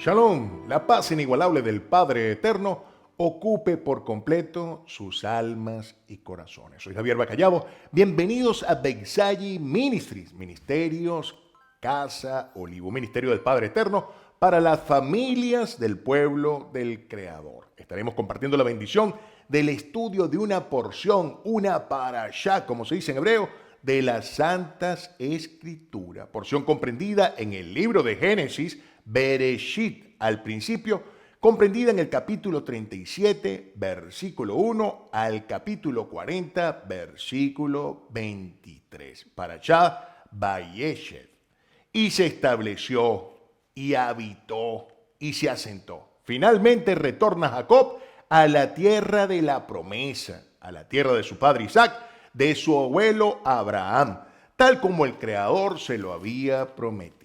Shalom, la paz inigualable del Padre Eterno ocupe por completo sus almas y corazones. Soy Javier Bacallabo. Bienvenidos a Bexayi Ministries, Ministerios Casa Olivo, Ministerio del Padre Eterno para las familias del pueblo del Creador. Estaremos compartiendo la bendición del estudio de una porción, una parashá, como se dice en hebreo, de las Santas Escrituras. Porción comprendida en el libro de Génesis, Bereshit, al principio, comprendida en el capítulo 37, versículo 1, al capítulo 40, versículo 23. Parashá Vayeshev. Y se estableció, y habitó, y se asentó. Finalmente retorna Jacob a la tierra de la promesa, a la tierra de su padre Isaac, de su abuelo Abraham, tal como el Creador se lo había prometido.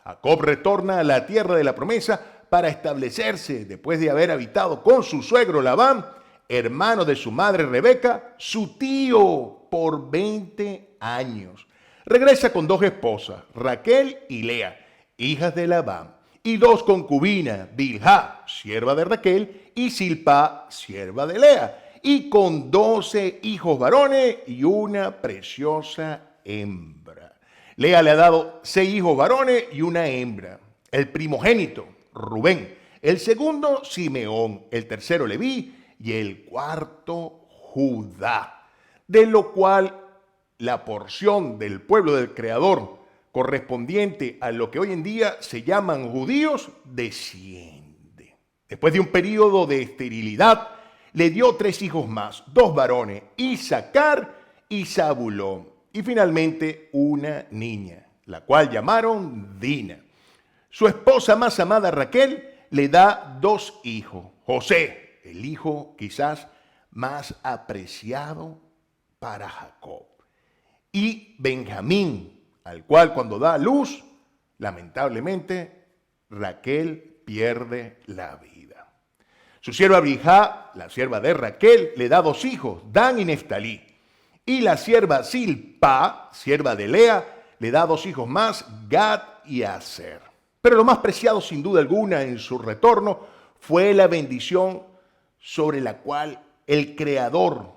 Jacob retorna a la tierra de la promesa para establecerse después de haber habitado con su suegro Labán, hermano de su madre Rebeca, su tío, por 20 años. Regresa con dos esposas, Raquel y Lea, hijas de Labán, y dos concubinas, Bilhá, sierva de Raquel, y Silpá, sierva de Lea, y con 12 hijos varones y una preciosa hembra. Lea le ha dado 6 hijos varones y una hembra. El primogénito, Rubén. El segundo, Simeón. El tercero, Leví. Y el cuarto, Judá. De lo cual la porción del pueblo del Creador correspondiente a lo que hoy en día se llaman judíos desciende. Después de un periodo de esterilidad, le dio 3 hijos más, 2 varones, Isacar y Zabulón, y finalmente una niña, la cual llamaron Dina. Su esposa más amada Raquel le da 2 hijos, José, el hijo quizás más apreciado para Jacob, y Benjamín, al cual cuando da a luz, lamentablemente, Raquel pierde la vida. Su sierva Bilhá, la sierva de Raquel, le da 2 hijos, Dan y Neftalí. Y la sierva Silpá, sierva de Lea, le da 2 hijos más, Gad y Aser. Pero lo más preciado, sin duda alguna, en su retorno fue la bendición sobre la cual el Creador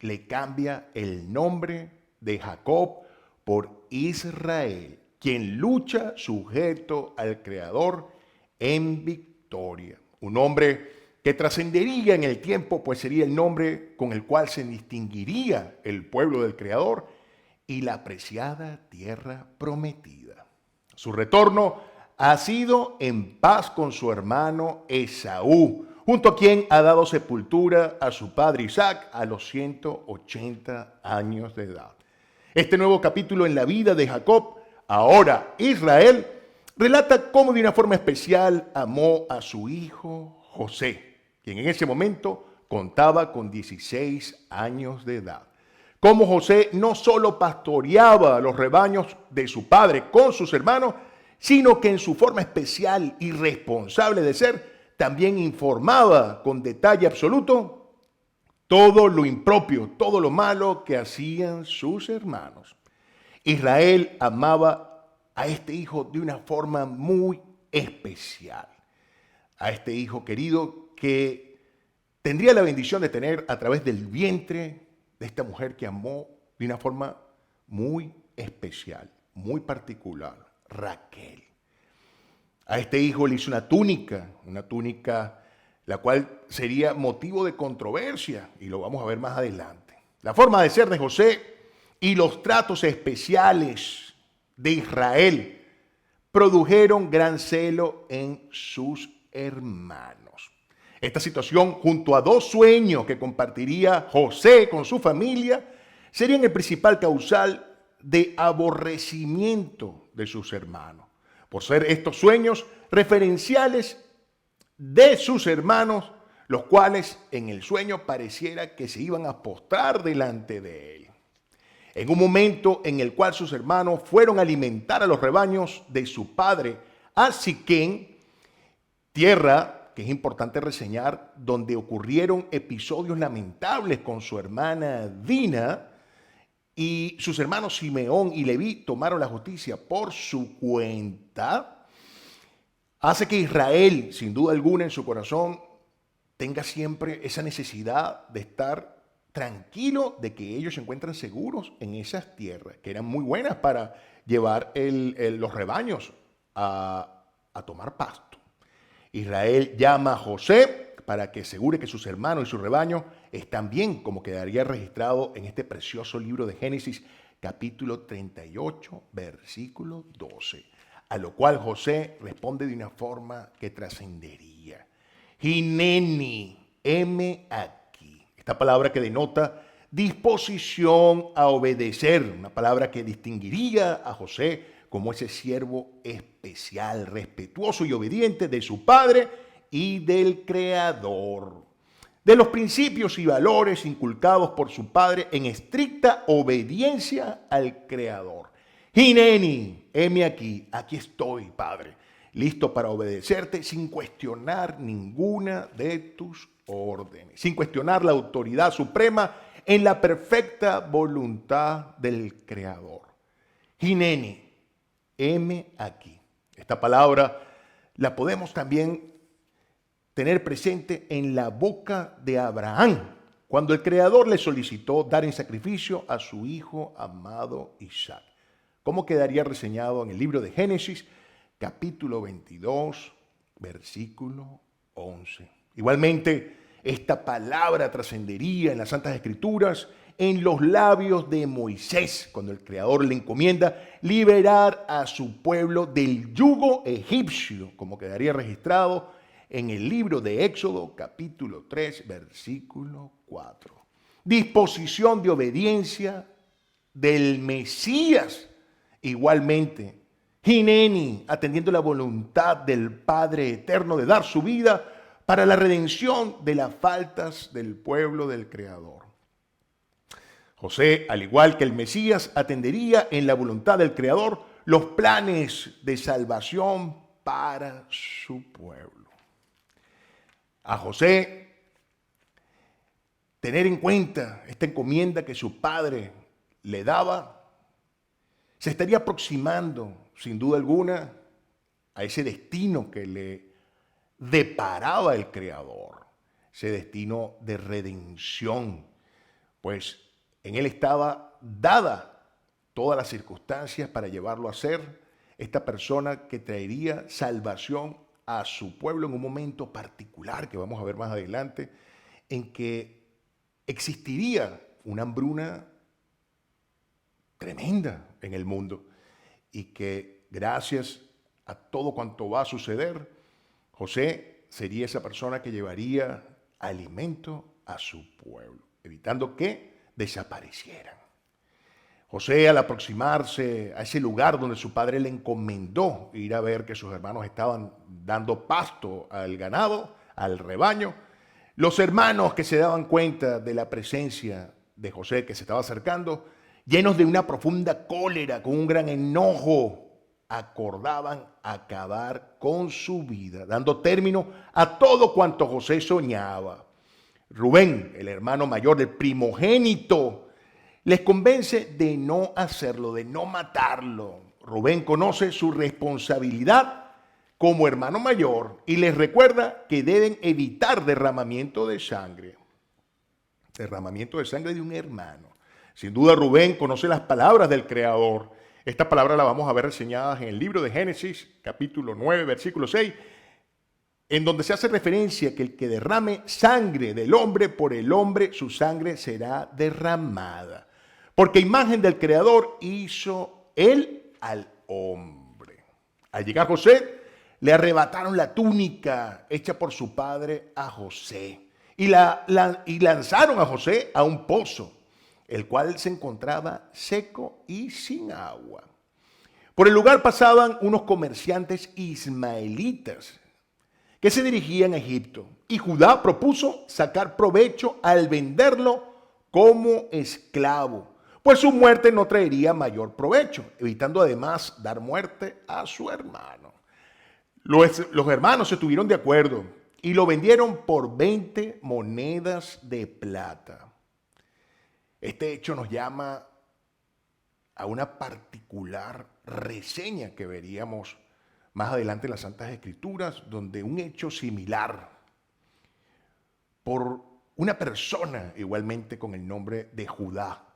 le cambia el nombre de Jacob por Israel, quien lucha sujeto al Creador en victoria. Un nombre que trascendería en el tiempo, pues sería el nombre con el cual se distinguiría el pueblo del Creador y la apreciada tierra prometida. Su retorno ha sido en paz con su hermano Esaú, junto a quien ha dado sepultura a su padre Isaac a los 180 años de edad. Este nuevo capítulo en la vida de Jacob, ahora Israel, relata cómo de una forma especial amó a su hijo José, quien en ese momento contaba con 16 años de edad. Cómo José no solo pastoreaba los rebaños de su padre con sus hermanos, sino que en su forma especial y responsable de ser, también informaba con detalle absoluto todo lo impropio, todo lo malo que hacían sus hermanos. Israel amaba a este hijo de una forma muy especial. A este hijo querido que tendría la bendición de tener a través del vientre de esta mujer que amó de una forma muy especial, muy particular, Raquel. A este hijo le hizo una túnica la cual sería motivo de controversia, y lo vamos a ver más adelante. La forma de ser de José y los tratos especiales de Israel produjeron gran celo en sus hermanos. Esta situación, junto a 2 sueños que compartiría José con su familia, serían el principal causal de aborrecimiento de sus hermanos, por ser estos sueños referenciales de sus hermanos, los cuales en el sueño pareciera que se iban a postrar delante de él. En un momento en el cual sus hermanos fueron a alimentar a los rebaños de su padre a Siquén, tierra que es importante reseñar, donde ocurrieron episodios lamentables con su hermana Dina, y sus hermanos Simeón y Leví tomaron la justicia por su cuenta. hace que Israel, sin duda alguna en su corazón, tenga siempre esa necesidad de estar tranquilo de que ellos se encuentran seguros en esas tierras, que eran muy buenas para llevar los rebaños a tomar pasto. Israel llama a José para que asegure que sus hermanos y su rebaño están bien, como quedaría registrado en este precioso libro de Génesis, capítulo 38, versículo 12. A lo cual José responde de una forma que trascendería. Hineni, heme aquí. Esta palabra que denota disposición a obedecer, una palabra que distinguiría a José como ese siervo especial, respetuoso y obediente de su padre y del Creador, de los principios y valores inculcados por su padre en estricta obediencia al Creador. Hineni, heme aquí, aquí estoy, Padre, listo para obedecerte sin cuestionar ninguna de tus órdenes, sin cuestionar la autoridad suprema en la perfecta voluntad del Creador. Hineni, heme aquí. Esta palabra la podemos también tener presente en la boca de Abraham, cuando el Creador le solicitó dar en sacrificio a su hijo amado Isaac. ¿Cómo quedaría reseñado en el libro de Génesis, capítulo 22, versículo 11? Igualmente, esta palabra trascendería en las Santas Escrituras, en los labios de Moisés, cuando el Creador le encomienda liberar a su pueblo del yugo egipcio, como quedaría registrado en el libro de Éxodo, capítulo 3, versículo 4. Disposición de obediencia del Mesías. Igualmente, Hineni, atendiendo la voluntad del Padre Eterno de dar su vida para la redención de las faltas del pueblo del Creador. José, al igual que el Mesías, atendería en la voluntad del Creador los planes de salvación para su pueblo. A José, tener en cuenta esta encomienda que su padre le daba, se estaría aproximando, sin duda alguna, a ese destino que le deparaba el Creador, ese destino de redención, pues en él estaba dada todas las circunstancias para llevarlo a ser esta persona que traería salvación a su pueblo en un momento particular que vamos a ver más adelante, en que existiría una hambruna tremenda en el mundo y que gracias a todo cuanto va a suceder, José sería esa persona que llevaría alimento a su pueblo, evitando que desaparecieran. José, al aproximarse a ese lugar donde su padre le encomendó ir a ver que sus hermanos estaban dando pasto al ganado, al rebaño, los hermanos que se daban cuenta de la presencia de José que se estaba acercando, llenos de una profunda cólera, con un gran enojo, acordaban acabar con su vida, dando término a todo cuanto José soñaba. Rubén, el hermano mayor, el primogénito, les convence de no hacerlo, de no matarlo. Rubén conoce su responsabilidad como hermano mayor y les recuerda que deben evitar derramamiento de sangre. Derramamiento de sangre de un hermano. Sin duda Rubén conoce las palabras del Creador. Esta palabra la vamos a ver reseñadas en el libro de Génesis, capítulo 9, versículo 6, en donde se hace referencia que el que derrame sangre del hombre, por el hombre su sangre será derramada. Porque imagen del Creador hizo él al hombre. Al llegar José, le arrebataron la túnica hecha por su padre a José y lanzaron a José a un pozo, el cual se encontraba seco y sin agua. Por el lugar pasaban unos comerciantes ismaelitas que se dirigían a Egipto, y Judá propuso sacar provecho al venderlo como esclavo, pues su muerte no traería mayor provecho, evitando además dar muerte a su hermano. Los hermanos se tuvieron de acuerdo y lo vendieron por 20 monedas de plata. Este hecho nos llama a una particular reseña que veríamos más adelante en las Santas Escrituras, donde un hecho similar por una persona igualmente con el nombre de Judá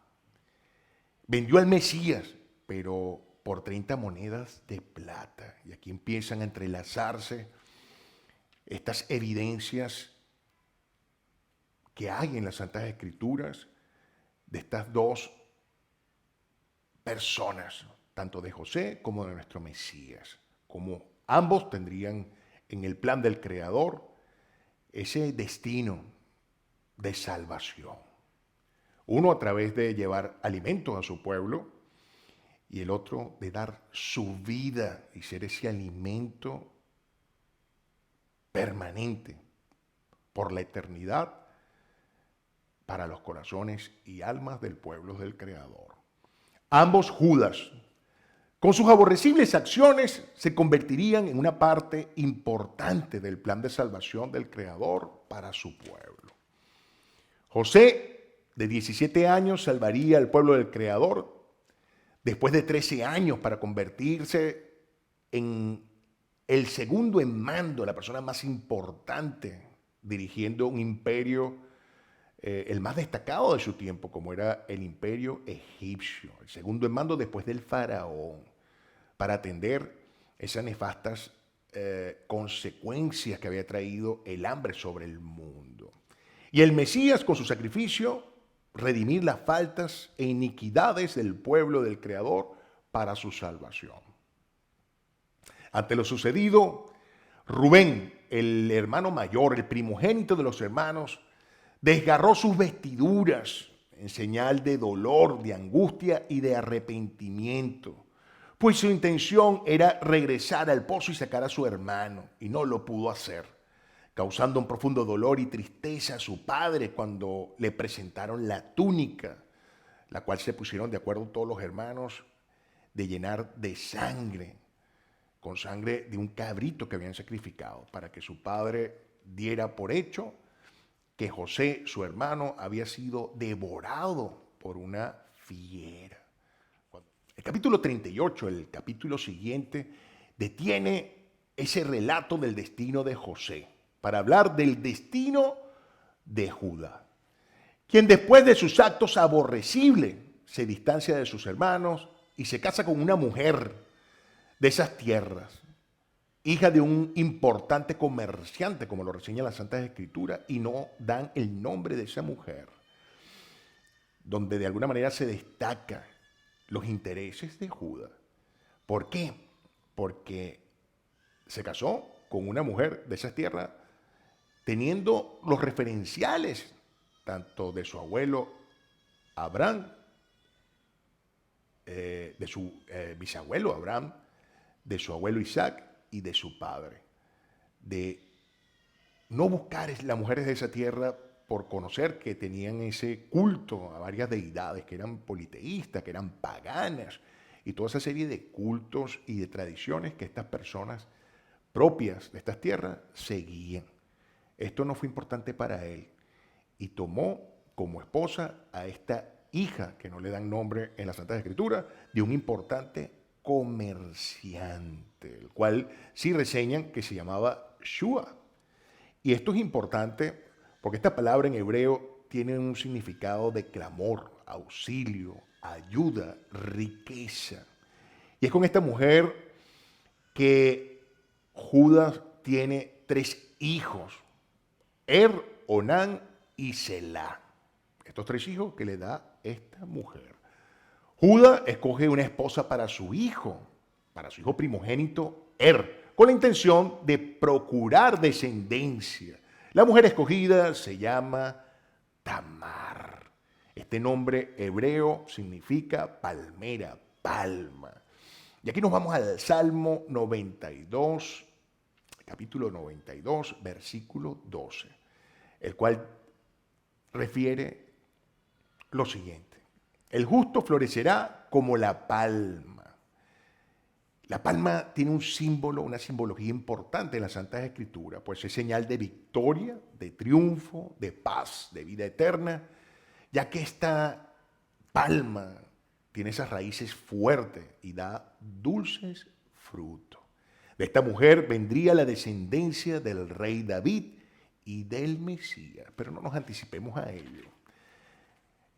vendió al Mesías, pero por 30 monedas de plata. Y aquí empiezan a entrelazarse estas evidencias que hay en las Santas Escrituras de estas dos personas, tanto de José como de nuestro Mesías, como ambos tendrían en el plan del Creador ese destino de salvación. Uno a través de llevar alimentos a su pueblo y el otro de dar su vida y ser ese alimento permanente por la eternidad para los corazones y almas del pueblo del Creador. Ambos Judas, con sus aborrecibles acciones, se convertirían en una parte importante del plan de salvación del Creador para su pueblo. José, de 17 años, salvaría al pueblo del Creador después de 13 años para convertirse en el segundo en mando, la persona más importante dirigiendo un imperio, el más destacado de su tiempo, como era el imperio egipcio, el segundo en mando después del faraón, para atender esas nefastas consecuencias que había traído el hambre sobre el mundo. Y el Mesías, con su sacrificio, redimir las faltas e iniquidades del pueblo del Creador para su salvación. Ante lo sucedido, Rubén, el hermano mayor, el primogénito de los hermanos, desgarró sus vestiduras en señal de dolor, de angustia y de arrepentimiento, pues su intención era regresar al pozo y sacar a su hermano, y no lo pudo hacer, causando un profundo dolor y tristeza a su padre cuando le presentaron la túnica, la cual se pusieron de acuerdo todos los hermanos de llenar de sangre, con sangre de un cabrito que habían sacrificado, para que su padre diera por hecho que José, su hermano, había sido devorado por una fiera. El capítulo 38, el capítulo siguiente, detiene ese relato del destino de José para hablar del destino de Judá, quien después de sus actos aborrecibles se distancia de sus hermanos y se casa con una mujer de esas tierras, hija de un importante comerciante, como lo reseñan las Santas Escrituras, y no dan el nombre de esa mujer, donde de alguna manera se destaca los intereses de Judá. ¿Por qué? Porque se casó con una mujer de esas tierras, teniendo los referenciales tanto de su abuelo Abraham, de su bisabuelo Abraham, de su abuelo Isaac y de su padre, de no buscar las mujeres de esa tierra por conocer que tenían ese culto a varias deidades, que eran politeístas, que eran paganas, y toda esa serie de cultos y de tradiciones que estas personas propias de estas tierras seguían. Esto no fue importante para él, y tomó como esposa a esta hija, que no le dan nombre en las Santas Escrituras, de un importante comerciante, el cual sí reseñan que se llamaba Shua. Y esto es importante porque esta palabra en hebreo tiene un significado de clamor, auxilio, ayuda, riqueza. Y es con esta mujer que Judas tiene 3 hijos, Onán y Selá. Estos 3 hijos que le da esta mujer. Judas escoge una esposa para su hijo primogénito, con la intención de procurar descendencia. La mujer escogida se llama Tamar. Este nombre hebreo significa palmera, palma. Y aquí nos vamos al Salmo 92, capítulo 92, versículo 12, el cual refiere lo siguiente: el justo florecerá como la palma. La palma tiene un símbolo, una simbología importante en las Santas Escrituras, pues es señal de victoria, de triunfo, de paz, de vida eterna, ya que esta palma tiene esas raíces fuertes y da dulces frutos. De esta mujer vendría la descendencia del rey David y del Mesías. Pero no nos anticipemos a ello.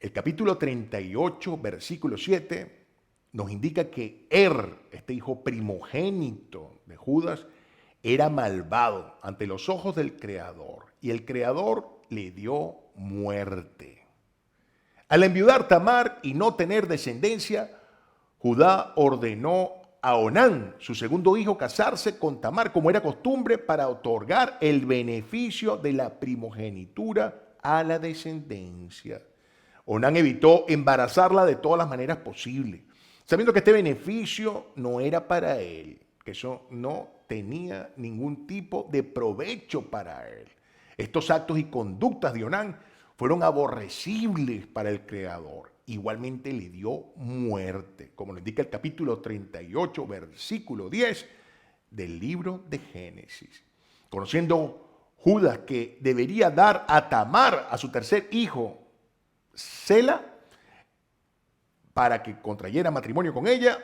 El capítulo 38, versículo 7, nos indica que este hijo primogénito de Judas, era malvado ante los ojos del Creador, y el Creador le dio muerte. Al enviudar Tamar y no tener descendencia, Judá ordenó a Onán, su segundo hijo, casarse con Tamar como era costumbre para otorgar el beneficio de la primogenitura a la descendencia. Onán evitó embarazarla de todas las maneras posibles, sabiendo que este beneficio no era para él, que eso no tenía ningún tipo de provecho para él. Estos actos y conductas de Onán fueron aborrecibles para el Creador. Igualmente le dio muerte, como lo indica el capítulo 38, versículo 10 del libro de Génesis. Conociendo Judas que debería dar a Tamar, a su tercer hijo, Sela, para que contrayera matrimonio con ella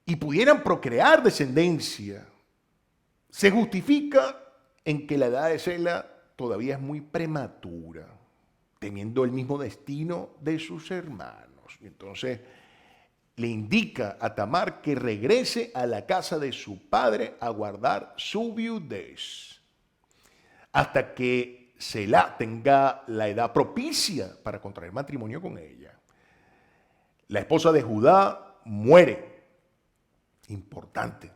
y pudieran procrear descendencia, se justifica en que la edad de Sela todavía es muy prematura, temiendo el mismo destino de sus hermanos. Y entonces le indica a Tamar que regrese a la casa de su padre a guardar su viudez, hasta que Sela tenga la edad propicia para contraer matrimonio con ella. La esposa de Judá muere. Importante.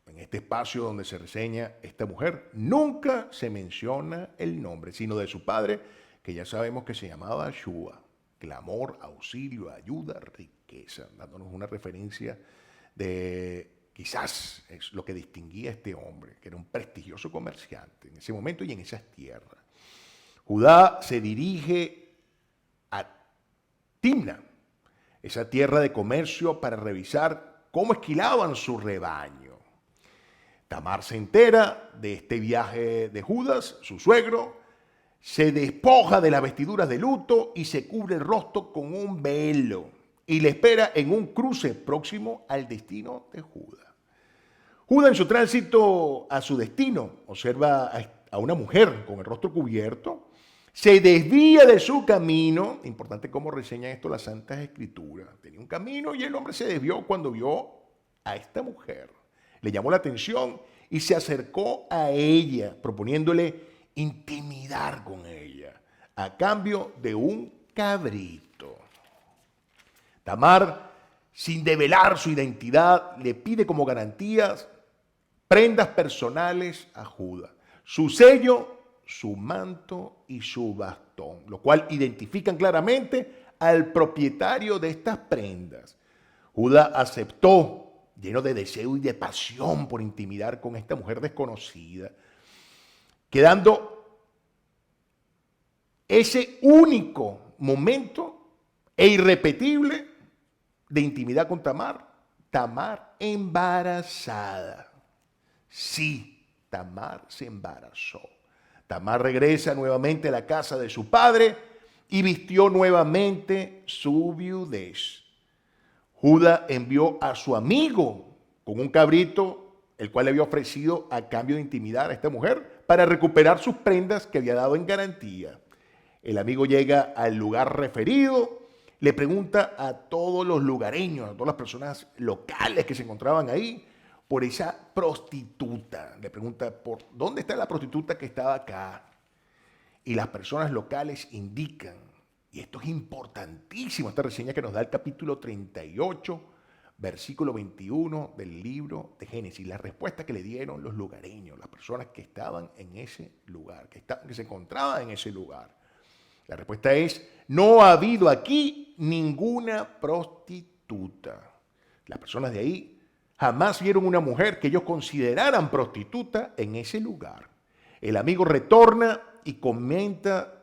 En este espacio donde se reseña esta mujer, nunca se menciona el nombre, sino de su padre, que ya sabemos que se llamaba Shua. Clamor, auxilio, ayuda, riqueza, dándonos una referencia de quizás es lo que distinguía a este hombre, que era un prestigioso comerciante en ese momento y en esas tierras. Judá se dirige a Timna, esa tierra de comercio, para revisar cómo esquilaban su rebaño. Tamar se entera de este viaje de Judas, su suegro, se despoja de las vestiduras de luto y se cubre el rostro con un velo y le espera en un cruce próximo al destino de Judas. Judas, en su tránsito a su destino, observa a una mujer con el rostro cubierto, se desvía de su camino. Importante cómo reseña esto las Santas Escrituras. Tenía un camino y el hombre se desvió cuando vio a esta mujer. Le llamó la atención y se acercó a ella, proponiéndole intimidar con ella a cambio de un cabrito. Tamar, sin develar su identidad, le pide como garantías prendas personales a Judas: su sello, su manto y su bastón, lo cual identifican claramente al propietario de estas prendas. Judas aceptó, lleno de deseo y de pasión por intimidar con esta mujer desconocida, quedando ese único momento e irrepetible de intimidad con Tamar embarazada. Sí, Tamar se embarazó. Tamar regresa nuevamente a la casa de su padre y vistió nuevamente su viudez. Judas envió a su amigo con un cabrito, el cual le había ofrecido a cambio de intimidar a esta mujer para recuperar sus prendas que había dado en garantía. El amigo llega al lugar referido, le pregunta a todos los lugareños, a todas las personas locales que se encontraban ahí, por esa prostituta. Le pregunta, ¿por dónde está la prostituta que estaba acá? Y las personas locales indican, y esto es importantísimo, esta reseña que nos da el capítulo 38, versículo 21 del libro de Génesis, la respuesta que le dieron los lugareños, las personas que estaban en ese lugar, que se encontraban en ese lugar. La respuesta es: no ha habido aquí ninguna prostituta. Las personas de ahí jamás vieron una mujer que ellos consideraran prostituta en ese lugar. El amigo retorna y comenta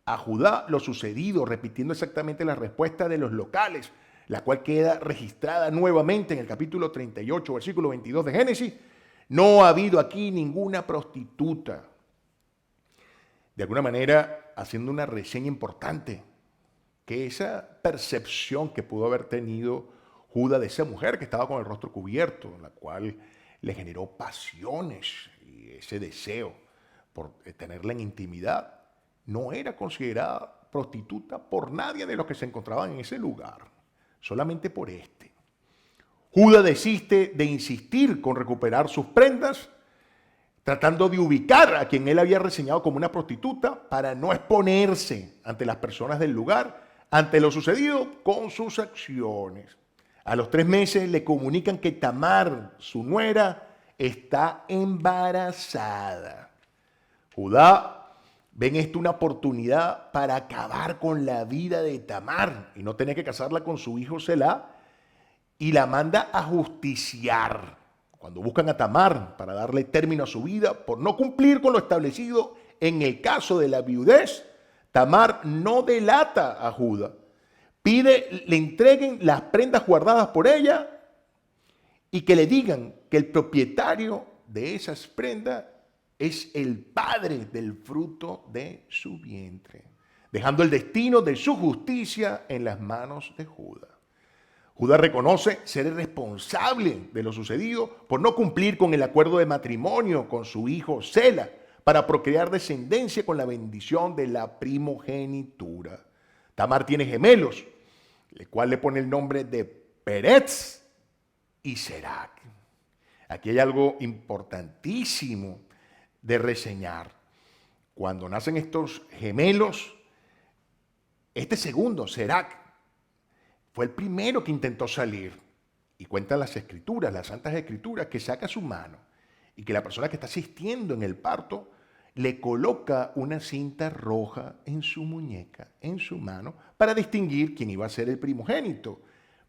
a Judá lo sucedido, repitiendo exactamente la respuesta de los locales, la cual queda registrada nuevamente en el capítulo 38, versículo 22 de Génesis. No ha habido aquí ninguna prostituta. De alguna manera, haciendo una reseña importante, que esa percepción que pudo haber tenido Judá de esa mujer que estaba con el rostro cubierto, la cual le generó pasiones y ese deseo por tenerla en intimidad, no era considerada prostituta por nadie de los que se encontraban en ese lugar, solamente por este. Judá desiste de insistir con recuperar sus prendas, tratando de ubicar a quien él había reseñado como una prostituta para no exponerse ante las personas del lugar, ante lo sucedido con sus acciones. A los 3 meses le comunican que Tamar, su nuera, está embarazada. Judá ve en esto una oportunidad para acabar con la vida de Tamar y no tener que casarla con su hijo Selá, y la manda a justiciar. Cuando buscan a Tamar para darle término a su vida por no cumplir con lo establecido en el caso de la viudez, Tamar no delata a Judá. Pide le entreguen las prendas guardadas por ella y que le digan que el propietario de esas prendas es el padre del fruto de su vientre, dejando el destino de su justicia en las manos de Judá. Judá reconoce ser el responsable de lo sucedido por no cumplir con el acuerdo de matrimonio con su hijo Sela para procrear descendencia con la bendición de la primogenitura. Tamar tiene gemelos, el cual le pone el nombre de Peretz y Serac. Aquí hay algo importantísimo de reseñar. Cuando nacen estos gemelos, este segundo, Serac, fue el primero que intentó salir. Y cuentan las escrituras, las santas escrituras, que saca su mano y que la persona que está asistiendo en el parto le coloca una cinta roja en su muñeca, en su mano, para distinguir quién iba a ser el primogénito.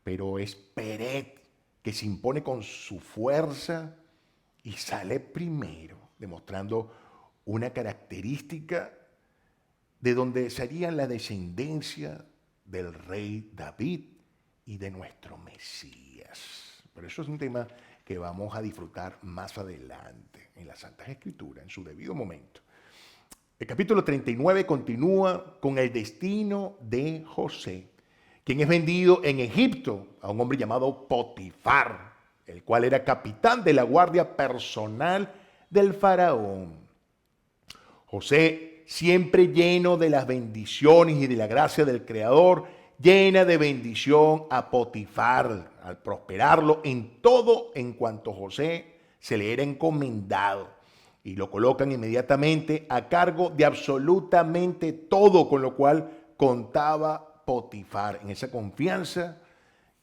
Pero es Peret que se impone con su fuerza y sale primero, demostrando una característica de donde sería la descendencia del rey David y de nuestro Mesías. Pero eso es un tema que vamos a disfrutar más adelante en las Santas Escrituras, en su debido momento. El capítulo 39 continúa con el destino de José, quien es vendido en Egipto a un hombre llamado Potifar, el cual era capitán de la guardia personal del faraón. José, siempre lleno de las bendiciones y de la gracia del Creador, llena de bendición a Potifar al prosperarlo en todo en cuanto José se le era encomendado, y lo colocan inmediatamente a cargo de absolutamente todo, con lo cual contaba Potifar en esa confianza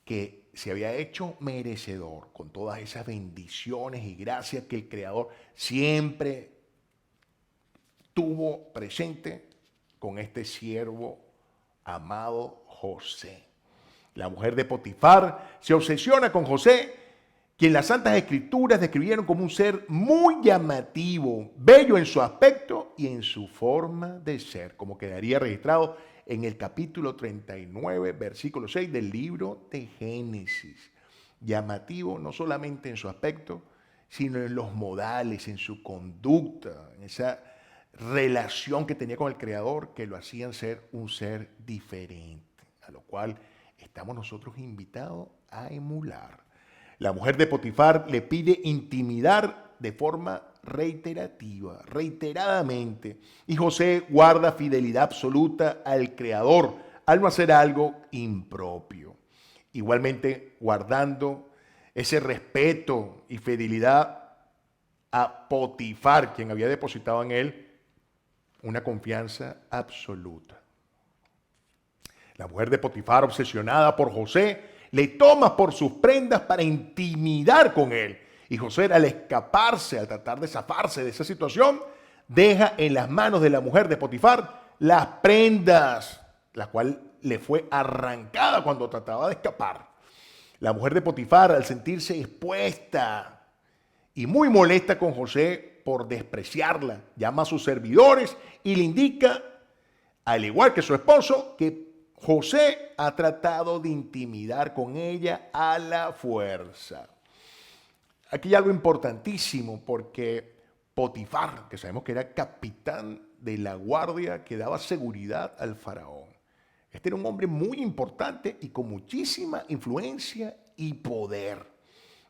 que se había hecho merecedor con todas esas bendiciones y gracias que el Creador siempre tuvo presente con este siervo amado José. La mujer de Potifar se obsesiona con José, quien las Santas Escrituras describieron como un ser muy llamativo, bello en su aspecto y en su forma de ser, como quedaría registrado en el capítulo 39, versículo 6 del libro de Génesis. Llamativo no solamente en su aspecto, sino en los modales, en su conducta, en esa relación que tenía con el Creador que lo hacían ser un ser diferente, a lo cual estamos nosotros invitados a emular. La mujer de Potifar le pide intimidar de forma reiterativa, reiteradamente, y José guarda fidelidad absoluta al Creador al no hacer algo impropio. Igualmente guardando ese respeto y fidelidad a Potifar, quien había depositado en él una confianza absoluta. La mujer de Potifar, obsesionada por José, le toma por sus prendas para intimidar con él. Y José, al escaparse, al tratar de zafarse de esa situación, deja en las manos de la mujer de Potifar las prendas, la cual le fue arrancada cuando trataba de escapar. La mujer de Potifar, al sentirse expuesta y muy molesta con José por despreciarla, llama a sus servidores y le indica, al igual que su esposo, que José ha tratado de intimidar con ella a la fuerza. Aquí hay algo importantísimo porque Potifar, que sabemos que era capitán de la guardia que daba seguridad al faraón, este era un hombre muy importante y con muchísima influencia y poder.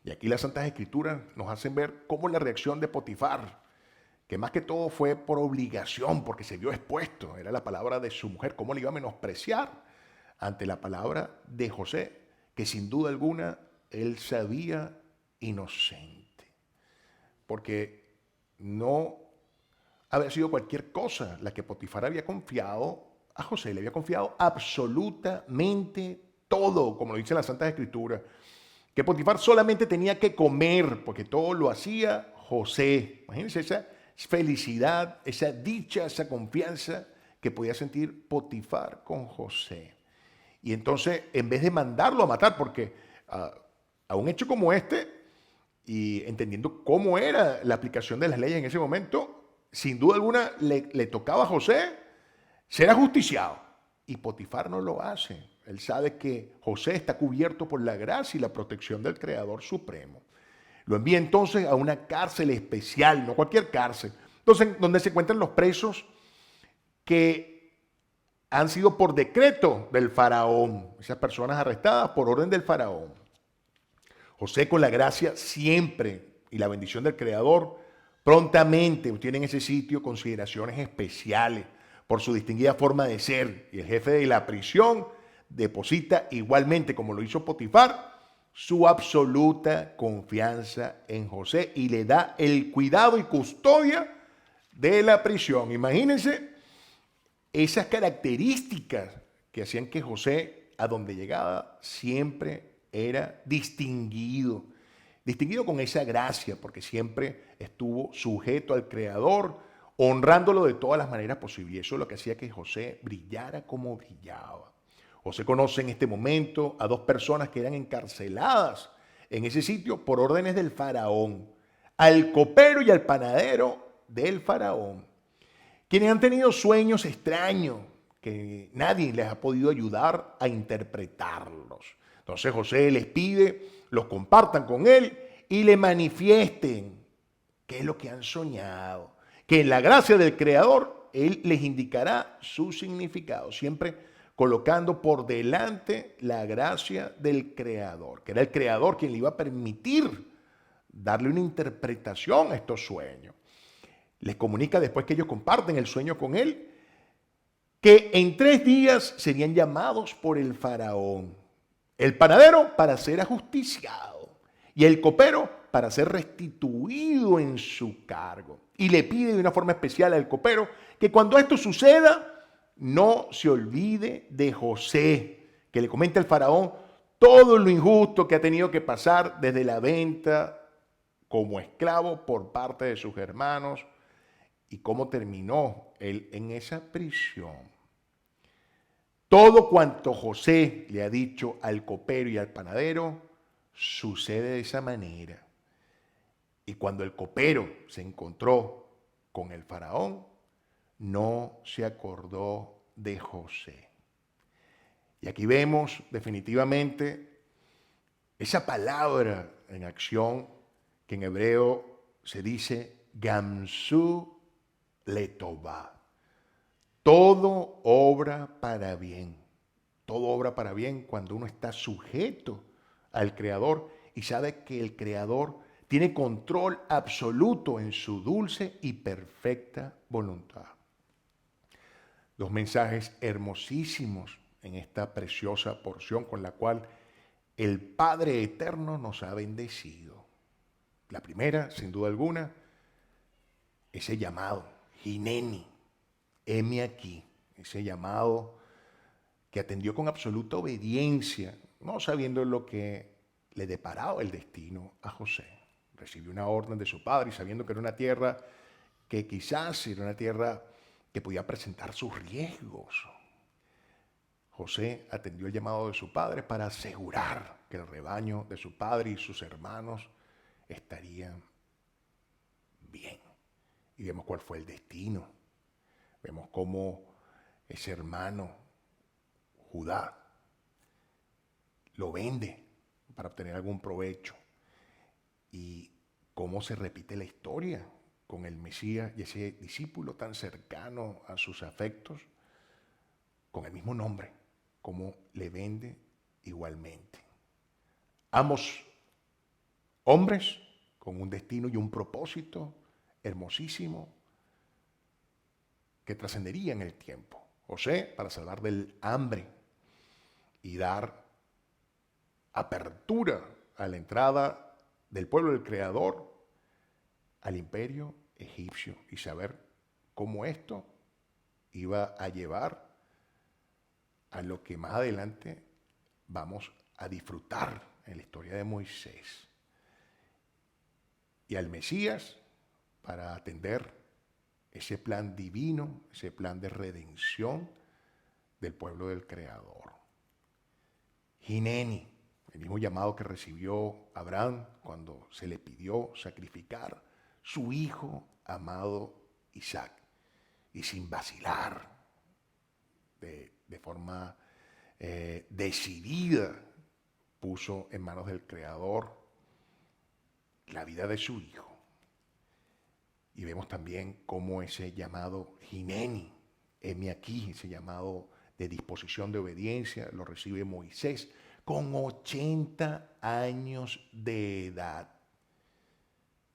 Y aquí las Santas Escrituras nos hacen ver cómo la reacción de Potifar, que más que todo fue por obligación, porque se vio expuesto, era la palabra de su mujer, cómo le iba a menospreciar ante la palabra de José, que sin duda alguna él sabía inocente, porque no había sido cualquier cosa la que Potifar había confiado a José, le había confiado absolutamente todo, como lo dice la Santa Escritura, que Potifar solamente tenía que comer, porque todo lo hacía José. Imagínense esa felicidad, esa dicha, esa confianza que podía sentir Potifar con José. Y entonces, en vez de mandarlo a matar, porque a un hecho como este, y entendiendo cómo era la aplicación de las leyes en ese momento, sin duda alguna le tocaba a José ser ajusticiado. Y Potifar no lo hace. Él sabe que José está cubierto por la gracia y la protección del Creador Supremo. Lo envía entonces a una cárcel especial, no cualquier cárcel, entonces, donde se encuentran los presos que han sido por decreto del faraón, esas personas arrestadas por orden del faraón. José, con la gracia siempre y la bendición del Creador, prontamente tiene en ese sitio consideraciones especiales por su distinguida forma de ser. Y el jefe de la prisión deposita igualmente, como lo hizo Potifar, su absoluta confianza en José y le da el cuidado y custodia de la prisión. Imagínense esas características que hacían que José, a donde llegaba, siempre era distinguido. Distinguido con esa gracia, porque siempre estuvo sujeto al Creador, honrándolo de todas las maneras posibles. Y eso es lo que hacía que José brillara como brillaba. José conoce en este momento a dos personas que eran encarceladas en ese sitio por órdenes del faraón, al copero y al panadero del faraón, quienes han tenido sueños extraños que nadie les ha podido ayudar a interpretarlos. Entonces José les pide, los compartan con él y le manifiesten qué es lo que han soñado, que en la gracia del Creador él les indicará su significado, siempre colocando por delante la gracia del Creador, que era el Creador quien le iba a permitir darle una interpretación a estos sueños. Les comunica después que ellos comparten el sueño con él, que en 3 días serían llamados por el faraón. El panadero para ser ajusticiado y el copero para ser restituido en su cargo. Y le pide de una forma especial al copero que cuando esto suceda, no se olvide de José, que le comente al faraón todo lo injusto que ha tenido que pasar desde la venta como esclavo por parte de sus hermanos y cómo terminó él en esa prisión. Todo cuanto José le ha dicho al copero y al panadero sucede de esa manera. Y cuando el copero se encontró con el faraón, no se acordó de José. Y aquí vemos definitivamente esa palabra en acción que en hebreo se dice Gamsu Letová. Todo obra para bien. Todo obra para bien cuando uno está sujeto al Creador y sabe que el Creador tiene control absoluto en su dulce y perfecta voluntad. 2 mensajes hermosísimos en esta preciosa porción con la cual el Padre Eterno nos ha bendecido. La primera, sin duda alguna, ese llamado, Hineni, heme aquí, ese llamado que atendió con absoluta obediencia, no sabiendo lo que le deparaba el destino a José. Recibió una orden de su padre y sabiendo que era una tierra que quizás era una tierra que podía presentar sus riesgos. José atendió el llamado de su padre para asegurar que el rebaño de su padre y sus hermanos estarían bien. Y vemos cuál fue el destino. Vemos cómo ese hermano, Judá, lo vende para obtener algún provecho. Y cómo se repite la historia con el Mesías y ese discípulo tan cercano a sus afectos, con el mismo nombre, cómo le vende igualmente Ambos hombres con un destino y un propósito hermosísimo que trascendería en el tiempo. José para salvar del hambre y dar apertura a la entrada del pueblo del Creador al imperio egipcio y saber cómo esto iba a llevar a lo que más adelante vamos a disfrutar en la historia de Moisés. Y al Mesías para atender ese plan divino, ese plan de redención del pueblo del Creador. Hineni, el mismo llamado que recibió Abraham cuando se le pidió sacrificar su hijo amado Isaac. Y sin vacilar, de forma decidida, puso en manos del Creador la vida de su hijo. Y vemos también cómo ese llamado Hineni, heme aquí, ese llamado de disposición de obediencia, lo recibe Moisés con 80 años de edad,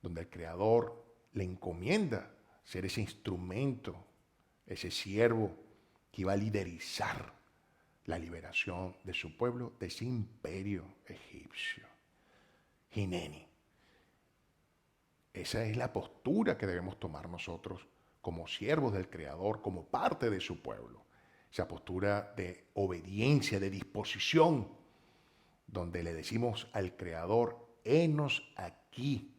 donde el Creador le encomienda ser ese instrumento, ese siervo que iba a liderizar la liberación de su pueblo, de ese imperio egipcio. Hineni. Esa es la postura que debemos tomar nosotros como siervos del Creador, como parte de su pueblo. Esa postura de obediencia, de disposición, donde le decimos al Creador, henos aquí,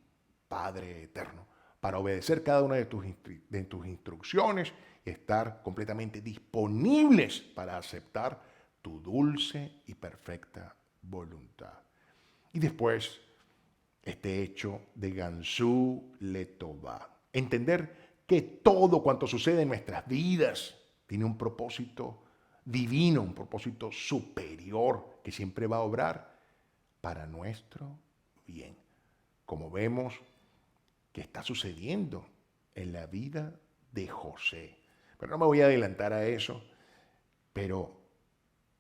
Padre eterno, para obedecer cada una de tus instrucciones y estar completamente disponibles para aceptar tu dulce y perfecta voluntad. Y después, este hecho de Gansú Letová. Entender que todo cuanto sucede en nuestras vidas tiene un propósito divino, un propósito superior que siempre va a obrar para nuestro bien. Como vemos que está sucediendo en la vida de José. Pero no me voy a adelantar a eso, pero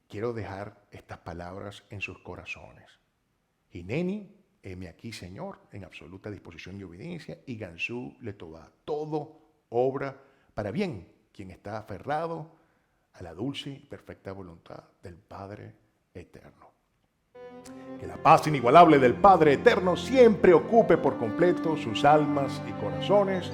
quiero dejar estas palabras en sus corazones. Hineni, heme aquí, Señor, en absoluta disposición y obediencia, y Gansú Letová. Todo obra para bien quien está aferrado a la dulce y perfecta voluntad del Padre eterno. Que la paz inigualable del Padre eterno siempre ocupe por completo sus almas y corazones.